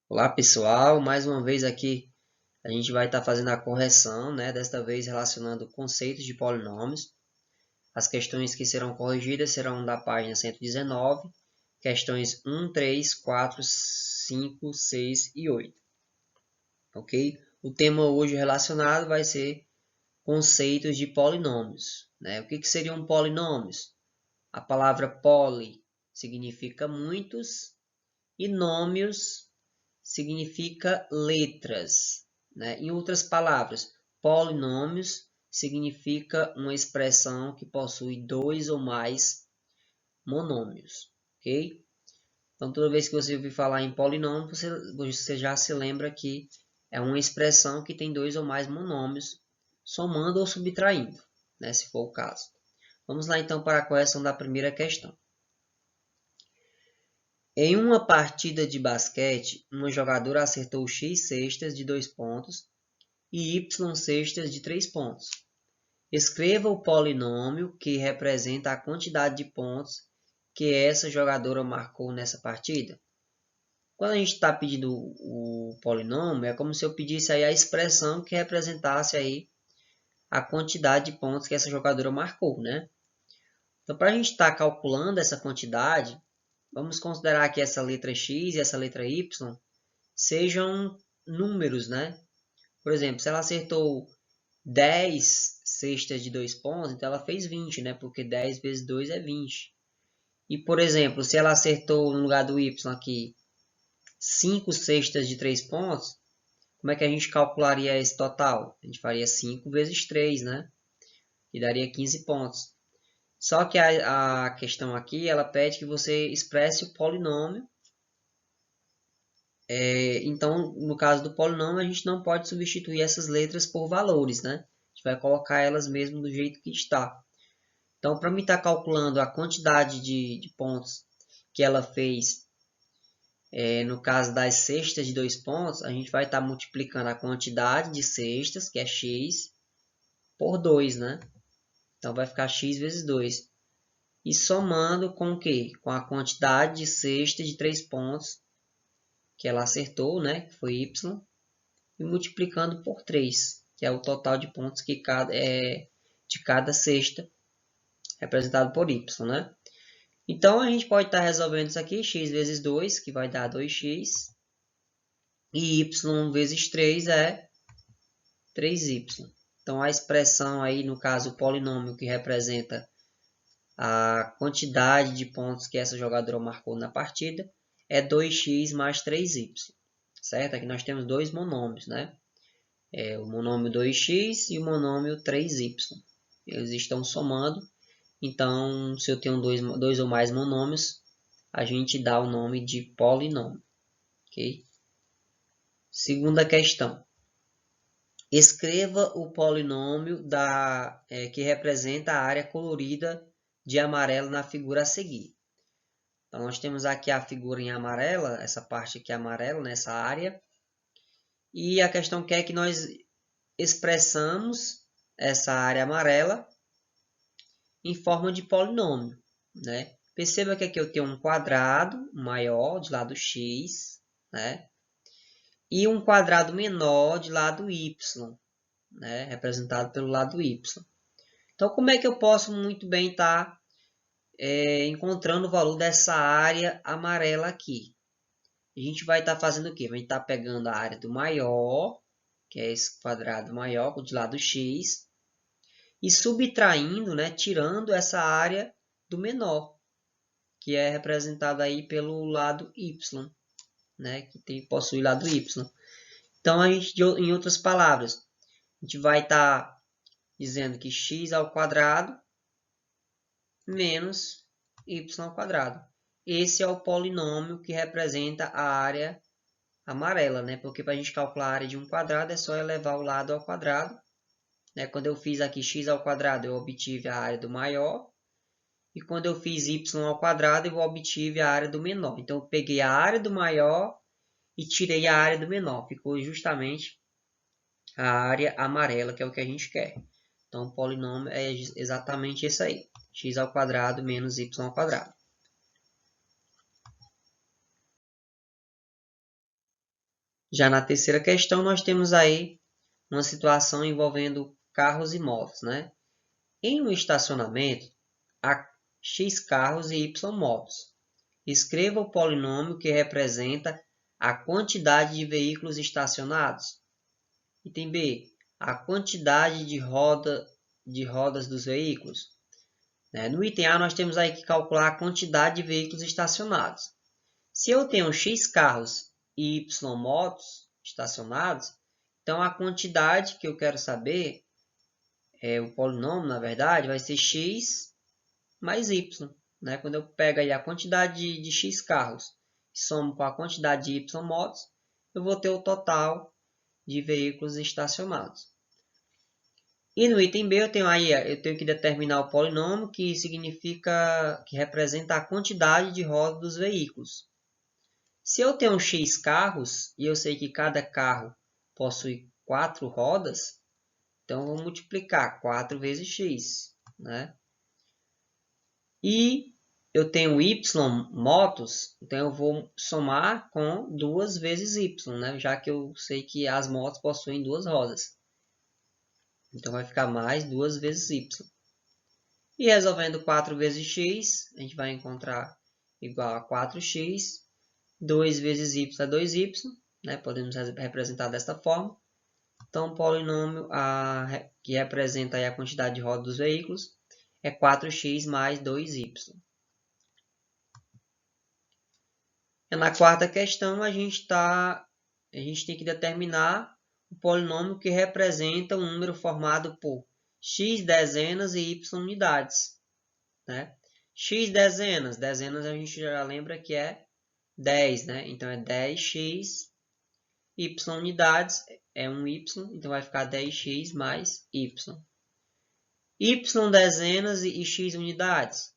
Olá pessoal, mais uma vez aqui a gente vai estar fazendo a correção, né? Desta vez relacionando conceitos de polinômios. As questões que serão corrigidas serão da página 119, questões 1, 3, 4, 5, 6 e 8, ok? O tema hoje relacionado vai ser conceitos de polinômios, né? O que seriam polinômios? A palavra poli significa muitos e nômios significa letras, né? Em outras palavras, polinômios significa uma expressão que possui dois ou mais monômios, ok? Então, toda vez que você ouvir falar em polinômio, você já se lembra que é uma expressão que tem dois ou mais monômios, somando ou subtraindo, né? Se for o caso. Vamos lá então para a correção da primeira questão. Em uma partida de basquete, uma jogadora acertou X cestas de 2 pontos e Y cestas de 3 pontos. Escreva o polinômio que representa a quantidade de pontos que essa jogadora marcou nessa partida. Quando a gente está pedindo o polinômio, é como se eu pedisse aí a expressão que representasse aí a quantidade de pontos que essa jogadora marcou, né? Então, para a gente estar calculando essa quantidade, vamos considerar que essa letra X e essa letra Y sejam números, né? Por exemplo, se ela acertou 10 cestas de 2 pontos, então ela fez 20, né? Porque 10 vezes 2 é 20. E, por exemplo, se ela acertou no lugar do Y aqui 5 cestas de 3 pontos, como é que a gente calcularia esse total? A gente faria 5 vezes 3, né? E daria 15 pontos. Só que a questão aqui, ela pede que você expresse o polinômio. Então, no caso do polinômio, a gente não pode substituir essas letras por valores, né? A gente vai colocar elas mesmo do jeito que está. Então, para mim estar calculando a quantidade de pontos que ela fez, no caso das cestas de 2 pontos, a gente vai estar multiplicando a quantidade de cestas, que é x, por 2, né? Então, vai ficar x vezes 2. E somando com o quê? Com a quantidade de cestas de 3 pontos que ela acertou, né? Que foi y, e multiplicando por 3, que é o total de pontos que de cada cesta, representado por y, né? Então, a gente pode estar resolvendo isso aqui, x vezes 2, que vai dar 2x, e y vezes 3 é 3y. Então, a expressão aí, no caso, o polinômio que representa a quantidade de pontos que essa jogadora marcou na partida é 2x mais 3y, certo? Aqui nós temos dois monômios, né? O monômio 2x e o monômio 3y. Eles estão somando, então, se eu tenho dois ou mais monômios, a gente dá o nome de polinômio. Okay? Segunda questão. Escreva o polinômio que representa a área colorida de amarelo na figura a seguir. Então, nós temos aqui a figura em amarela, essa parte aqui é amarela, nessa área. E a questão quer que nós expressamos essa área amarela em forma de polinômio, né? Perceba que aqui eu tenho um quadrado maior de lado x, né? E um quadrado menor de lado y, né? Representado pelo lado y. Então, como é que eu posso muito bem estar encontrando o valor dessa área amarela aqui? A gente vai estar fazendo o quê? Vai estar pegando a área do maior, que é esse quadrado maior de lado x, e subtraindo, né? Tirando essa área do menor, que é representada aí pelo lado y, né? Que possui lado y. Então, em outras palavras, a gente vai estar dizendo que x ao quadrado menos y ao quadrado. Esse é o polinômio que representa a área amarela, né? Porque para a gente calcular a área de um quadrado é só elevar o lado ao quadrado. Né? Quando eu fiz aqui x ao quadrado, eu obtive a área do maior. E quando eu fiz y ao quadrado, eu obtive a área do menor. Então, eu peguei a área do maior e tirei a área do menor. Ficou justamente a área amarela, que é o que a gente quer. Então, o polinômio é exatamente esse aí. X ao quadrado menos y ao quadrado. Já na terceira questão, nós temos aí uma situação envolvendo carros e motos, né? Em um estacionamento, há X carros e Y motos. Escreva o polinômio que representa a quantidade de veículos estacionados. Item B. A quantidade de rodas dos veículos. No item A, nós temos aí que calcular a quantidade de veículos estacionados. Se eu tenho X carros e Y motos estacionados, então a quantidade que eu quero saber, o polinômio, na verdade, vai ser X mais Y. Quando eu pego aí a quantidade de X carros e somo com a quantidade de Y motos, eu vou ter o total de veículos estacionados. E no item B eu tenho que determinar o polinômio que representa a quantidade de rodas dos veículos. Se eu tenho X carros e eu sei que cada carro possui 4 rodas, então eu vou multiplicar 4 vezes X. E eu tenho Y motos, então eu vou somar com 2 vezes Y, já que eu sei que as motos possuem 2 rodas. Então vai ficar mais 2 vezes Y. E resolvendo 4 vezes X, a gente vai encontrar igual a 4X. 2 vezes Y é 2Y. Podemos representar desta forma. Então o polinômio que representa aí a quantidade de rodas dos veículos é 4x mais 2y. Na quarta questão, a gente tem que determinar o polinômio que representa um número formado por x dezenas e y unidades. X dezenas a gente já lembra que é 10, então é 10x, y unidades é 1y, então vai ficar 10x mais y. Y dezenas e x unidades.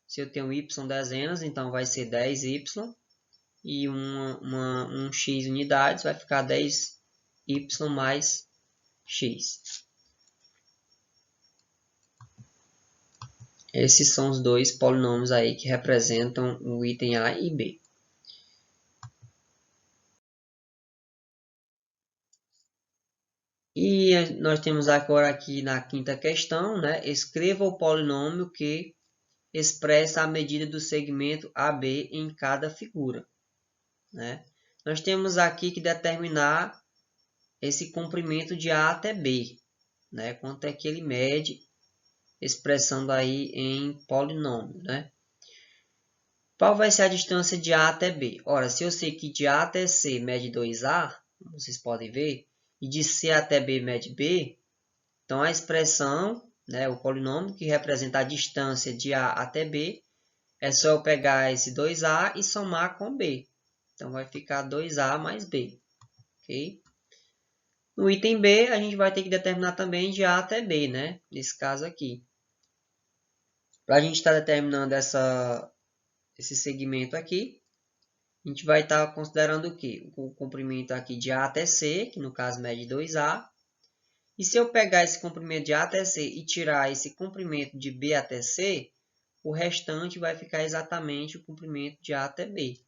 Se eu tenho y dezenas, então vai ser 10y, e um x unidades vai ficar 10y mais x. Esses são os dois polinômios aí que representam o item A e B. E nós temos agora aqui na quinta questão, escreva o polinômio que expressa a medida do segmento AB em cada figura. Nós temos aqui que determinar esse comprimento de A até B, quanto é que ele mede, expressando aí em polinômio. Qual vai ser a distância de A até B? Ora, se eu sei que de A até C mede 2A, como vocês podem ver, e de C até B mede B, então a expressão, o polinômio que representa a distância de A até B, é só eu pegar esse 2A e somar com B. Então vai ficar 2A mais B. Okay? No item B, a gente vai ter que determinar também de A até B, nesse caso aqui. Para a gente estar determinando esse segmento aqui, a gente vai estar considerando o quê? O comprimento aqui de A até C, que no caso mede 2A. E se eu pegar esse comprimento de A até C e tirar esse comprimento de B até C, o restante vai ficar exatamente o comprimento de A até B.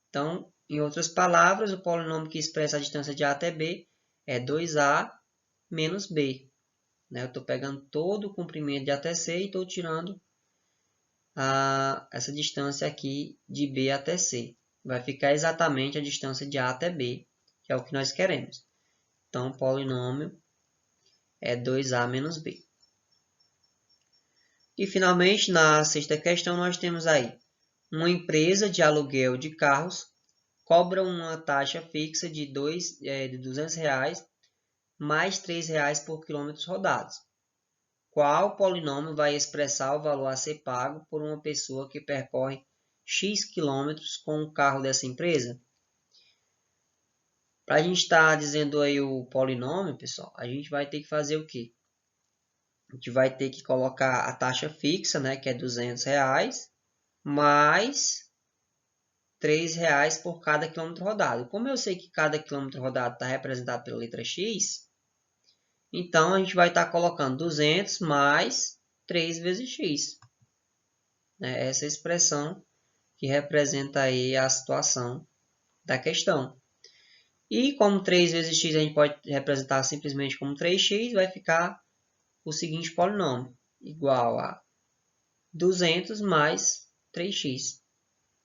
Então, em outras palavras, o polinômio que expressa a distância de A até B é 2A menos B. Eu estou pegando todo o comprimento de A até C e estou tirando essa distância aqui de B até C. Vai ficar exatamente a distância de A até B, que é o que nós queremos. Então, o polinômio é 2A menos B. E, finalmente, na sexta questão, nós temos aí uma empresa de aluguel de carros cobra uma taxa fixa de R$200 mais R$3 por quilômetros rodados. Qual polinômio vai expressar o valor a ser pago por uma pessoa que percorre X quilômetros com o carro dessa empresa? Para a gente estar dizendo aí o polinômio, pessoal, a gente vai ter que fazer o quê? A gente vai ter que colocar a taxa fixa, que é R$200, mais R$3 por cada quilômetro rodado. Como eu sei que cada quilômetro rodado está representado pela letra X, então a gente vai estar colocando 200 mais 3 vezes X. Essa expressão que representa aí a situação da questão. E como 3 vezes x a gente pode representar simplesmente como 3x, vai ficar o seguinte polinômio, igual a 200 mais 3x.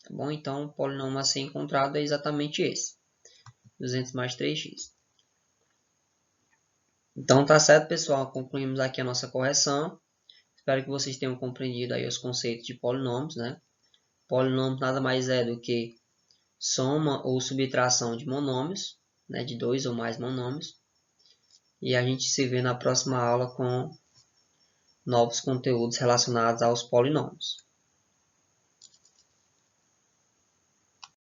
Tá bom? Então, o polinômio a ser encontrado é exatamente esse, 200 mais 3x. Então, tá certo, pessoal. Concluímos aqui a nossa correção. Espero que vocês tenham compreendido aí os conceitos de polinômios, né? Polinômio nada mais é do que soma ou subtração de monômios, né? De 2 ou mais monômios. E a gente se vê na próxima aula com novos conteúdos relacionados aos polinômios.